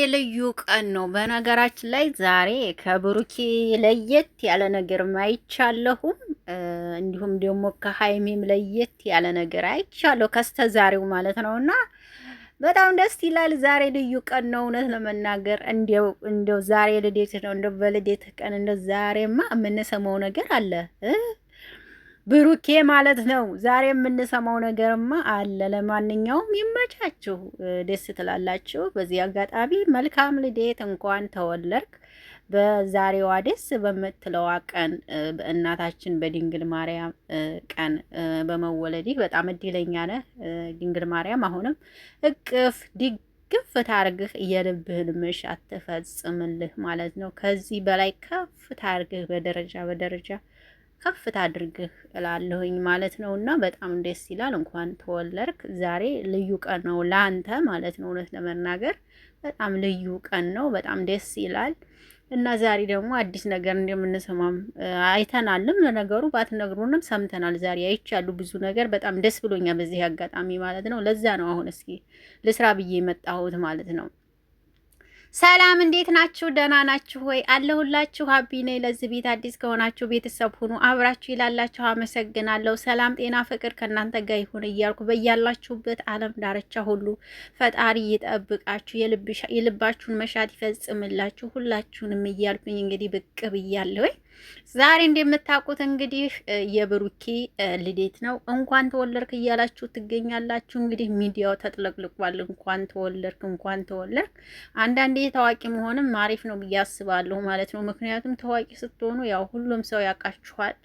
ልዩ ቀን ነው። በነገራችን ላይ ዛሬ ከብሩኬ ለየት ያለ ነገር አይቻለሁም። እንዲሁም ደግሞ ከሀይሚም ለየት ያለ ነገር አይቻለሁ ከስተዛሬው ማለት ነውና በጣም ደስ ይላል። ዛሬ ልዩ ቀን ነው። እውነት ለመናገር እንደው ዛሬ ልደት ነው። እንደው በልደት ቀን እንደው ዛሬማ የምንሰማው ነገር አለ ብሩኬ ማለት ነው። ዛሬ የምንሰማው ነገርማ አለ። ለማንኛውም ይመቻችሁ፣ ደስ ትላላችሁ። በዚህ አጋጣሚ መልካም ልደት፣ እንኳን ተወለድክ። በዛሬዋ ደስ በምትለዋ ቀን በእናታችን በድንግል ማርያም ቀን በመወለድህ በጣም እድለኛ ነህ። ድንግል ማርያም አሁንም እቅፍ ድግፍ ታርግህ፣ የልብህን መሻት ትፈጽምልህ ማለት ነው። ከዚህ በላይ ከፍ ታርግህ፣ በደረጃ በደረጃ ከፍታ አድርግህ እላለሁኝ ማለት ነው። እና በጣም ደስ ይላል። እንኳን ተወለድክ። ዛሬ ልዩ ቀን ነው ለአንተ ማለት ነው። እውነት ለመናገር በጣም ልዩ ቀን ነው። በጣም ደስ ይላል። እና ዛሬ ደግሞ አዲስ ነገር እንደምንሰማም አይተናልም። ለነገሩ ባትነግሩንም ሰምተናል። ዛሬ አይቻሉ ብዙ ነገር። በጣም ደስ ብሎኛል በዚህ አጋጣሚ ማለት ነው። ለዛ ነው አሁን እስኪ ልስራ ብዬ የመጣሁት ማለት ነው። ሰላም እንዴት ናችሁ? ደህና ናችሁ ወይ? አለሁላችሁ። ሀቢ ነኝ። ለዚህ ቤት አዲስ ከሆናችሁ ቤተሰብ ሁኑ። አብራችሁ ይላላችሁ። አመሰግናለሁ። ሰላም፣ ጤና፣ ፍቅር ከእናንተ ጋር ይሁን እያልኩ በያላችሁበት ዓለም ዳርቻ ሁሉ ፈጣሪ ይጠብቃችሁ፣ የልባችሁን መሻት ይፈጽምላችሁ ሁላችሁንም እያልኩኝ እንግዲህ ብቅ ብያለሁ። ዛሬ እንደምታውቁት እንግዲህ የብሩኬ ልደት ነው። እንኳን ተወለድክ እያላችሁ ትገኛላችሁ። እንግዲህ ሚዲያው ተጥለቅልቋል። እንኳን ተወለድክ፣ እንኳን ተወለድክ። አንዳንዴ ታዋቂ መሆንም አሪፍ ነው ብዬ አስባለሁ ማለት ነው። ምክንያቱም ታዋቂ ስትሆኑ ያው ሁሉም ሰው ያውቃችኋል፣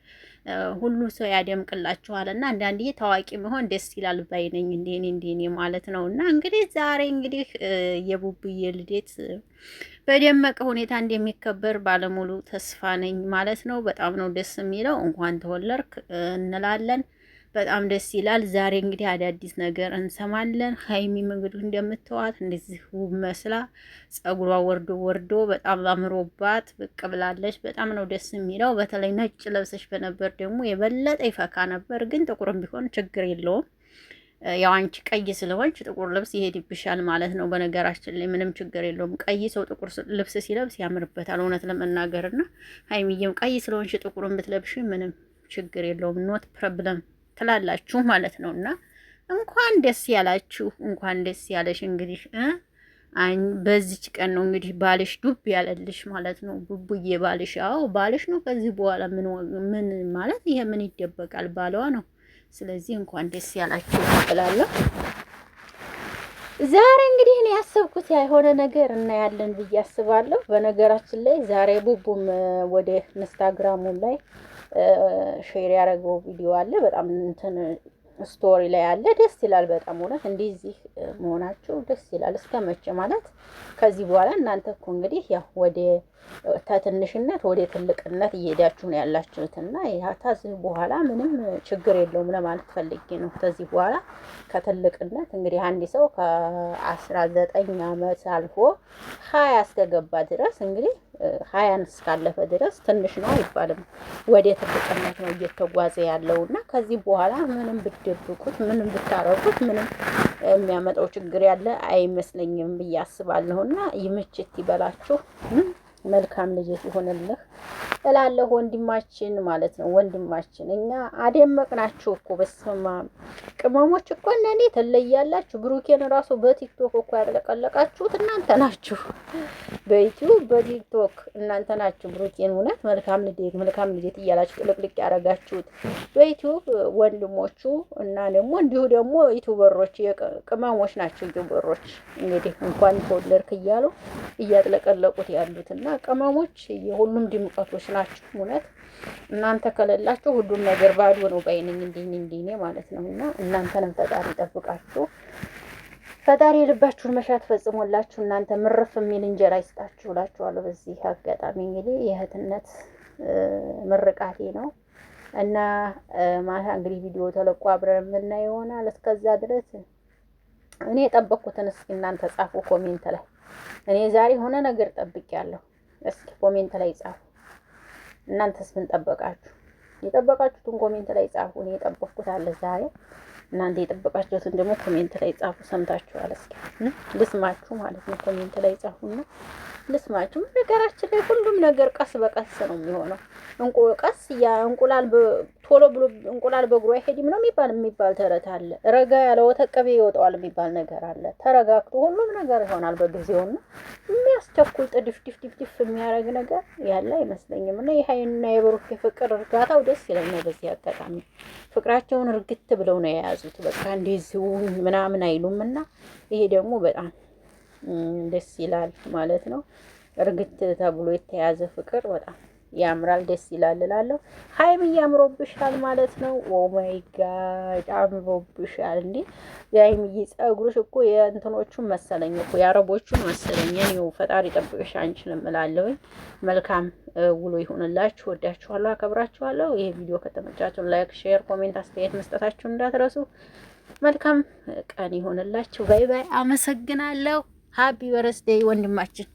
ሁሉ ሰው ያደምቅላችኋል እና አንዳንዴ ታዋቂ መሆን ደስ ይላል ባይነኝ እንደኔ ማለት ነው። እና እንግዲህ ዛሬ እንግዲህ የቡቡዬ ልደት በደመቀ ሁኔታ እንደሚከበር ባለሙሉ ተስፋ ነኝ ማለት ነው። በጣም ነው ደስ የሚለው። እንኳን ተወለድክ እንላለን። በጣም ደስ ይላል። ዛሬ እንግዲህ አዳዲስ ነገር እንሰማለን። ሀይሚም እንግዲህ እንደምትዋት እንደዚህ ውብ መስላ ጸጉሯ ወርዶ በጣም አምሮባት ብቅ ብላለች። በጣም ነው ደስ የሚለው። በተለይ ነጭ ለብሰሽ በነበር ደግሞ የበለጠ ይፈካ ነበር። ግን ጥቁርም ቢሆን ችግር የለውም። ያው አንቺ ቀይ ስለሆንች ጥቁር ልብስ ይሄድብሻል ማለት ነው። በነገራችን ላይ ምንም ችግር የለውም። ቀይ ሰው ጥቁር ልብስ ሲለብስ ያምርበታል እውነት ለመናገርና ሀይሚዬም ቀይ ስለሆንሽ ጥቁርን ብትለብሽ ምንም ችግር የለውም። ኖት ፕሮብለም ትላላችሁ ማለት ነው። እና እንኳን ደስ ያላችሁ፣ እንኳን ደስ ያለሽ። እንግዲህ በዚች ቀን ነው እንግዲህ ባልሽ ዱብ ያለልሽ ማለት ነው። ቡቡዬ ባልሽ፣ አዎ ባልሽ ነው። ከዚህ በኋላ ምን ማለት ይሄ ምን ይደበቃል? ባለዋ ነው። ስለዚህ እንኳን ደስ ያላችሁ እላለሁ። ዛሬ እንግዲህ እኔ ያሰብኩት የሆነ ነገር እናያለን ብዬ አስባለሁ። በነገራችን ላይ ዛሬ ቡቡም ወደ ኢንስታግራሙ ላይ ሼር ያደረገው ቪዲዮ አለ። በጣም እንትን ስቶሪ ላይ አለ። ደስ ይላል በጣም እውነት። እንደዚህ መሆናችሁ ደስ ይላል። እስከ መቼ ማለት ከዚህ በኋላ እናንተ እኮ እንግዲህ ያው ወደ ከትንሽነት ወደ ትልቅነት እየሄዳችሁ ነው ያላችሁትና ከዚህ በኋላ ምንም ችግር የለውም ለማለት ፈልጌ ነው። ከዚህ በኋላ ከትልቅነት እንግዲህ አንድ ሰው ከ19 ዓመት አልፎ 20 እስከገባ ድረስ እንግዲህ 20 እስካለፈ ድረስ ትንሽ ነው አይባልም። ወደ ትልቅነት ነው እየተጓዘ ያለውና ከዚህ በኋላ ምንም ብትደብቁት ምንም ብታረጉት ምንም የሚያመጣው ችግር ያለ አይመስለኝም ብዬ አስባለሁና ይምችት ይበላችሁ። መልካም ልጅ ይሆንልህ እላለሁ። ወንድማችን ማለት ነው። ወንድማችን እኛ አደመቅናችሁ እኮ በስማ ቅመሞች እኮ እነኔ ትለያላችሁ። ብሩኬን ራሱ በቲክቶክ እኮ ያለቀለቃችሁት እናንተ ናችሁ። በዩቲዩብ በቲክቶክ እናንተ ናችሁ። ብሩኬን እውነት መልካም ልደት እያላችሁ ጥልቅልቅ ያደረጋችሁት በዩቲዩብ ወንድሞቹ እና ደግሞ ዩቲዩበሮች ቅመሞች ናቸው። ዩቲዩበሮች እንግዲህ እንኳን ተወለድክ እያሉ እያጥለቀለቁት ያሉትና ቅመሞች የሁሉም ድምቀቶች ናቸው። እውነት እናንተ ከሌላችሁ ሁሉም ነገር ባዶ ነው ባይነኝ እንዲኔ ማለት ነው። እና እናንተንም ፈጣሪ ይጠብቃችሁ። ፈጣሪ የልባችሁን መሻት ፈጽሞላችሁ እናንተ ምርፍ የሚል እንጀራ ይስጣችሁ እላችኋለሁ። በዚህ አጋጣሚ እንግዲህ የእህትነት ምርቃቴ ነው እና ማታ እንግዲህ ቪዲዮ ተለቆ አብረን የምናየው ይሆናል። እስከዛ ድረስ እኔ የጠበቅኩትን እስኪ እናንተ ጻፉ ኮሜንት ላይ። እኔ ዛሬ ሆነ ነገር ጠብቄያለሁ። እስኪ ኮሜንት ላይ ጻፉ። እናንተስ ምን ጠበቃችሁ? የጠበቃችሁትን ኮሜንት ላይ ጻፉ። እኔ የጠበቅኩት አለ ዛሬ እናንተ የጠበቃችሁትን ደግሞ ኮሜንት ላይ ጻፉ። ሰምታችኋል? እስኪ ልስማችሁ ማለት ነው። ኮሜንት ላይ ጻፉና ልስማችሁ። ነገራችን ላይ ሁሉም ነገር ቀስ በቀስ ነው የሚሆነው። ቀስ እንቁላል ቶሎ ብሎ እንቁላል በእግሩ አይሄድም ነው የሚባል ተረት አለ። ረጋ ያለ ወተት ቅቤ ይወጣዋል የሚባል ነገር አለ። ተረጋግቶ ሁሉም ነገር ይሆናል በጊዜውና የሚያስቸኩል ጥድፍ የሚያደርግ ነገር ያለ አይመስለኝም። እና የሀይና የብሩክ የፍቅር እርጋታው ደስ ይለኛል። በዚህ አጋጣሚ ፍቅራቸውን እርግት ብለው ነው የያዙት። በቃ እንደዚሁ ምናምን አይሉም እና ይሄ ደግሞ በጣም ደስ ይላል ማለት ነው። እርግት ተብሎ የተያዘ ፍቅር በጣም ያምራል፣ ደስ ይላል እላለሁ። ሀይሚዬ አምሮብሻል ማለት ነው። ኦ ማይ ጋድ አምሮብሻል እንዴ! የሀይሚዬ ጸጉርሽ እኮ የእንትኖቹን መሰለኝ እኮ የአረቦቹን መሰለኝ። የኔው ፈጣሪ ጠብቅሽ አንቺንም እላለሁ። መልካም ውሎ ይሁንላችሁ። ወዳችኋለሁ፣ አከብራችኋለሁ። ይሄ ቪዲዮ ከተመቻችሁ ላይክ፣ ሼር፣ ኮሜንት አስተያየት መስጠታችሁን እንዳትረሱ። መልካም ቀን ይሁንላችሁ። ባይ ባይ። አመሰግናለሁ። ሃፒ በርዝዴይ ወንድማችን።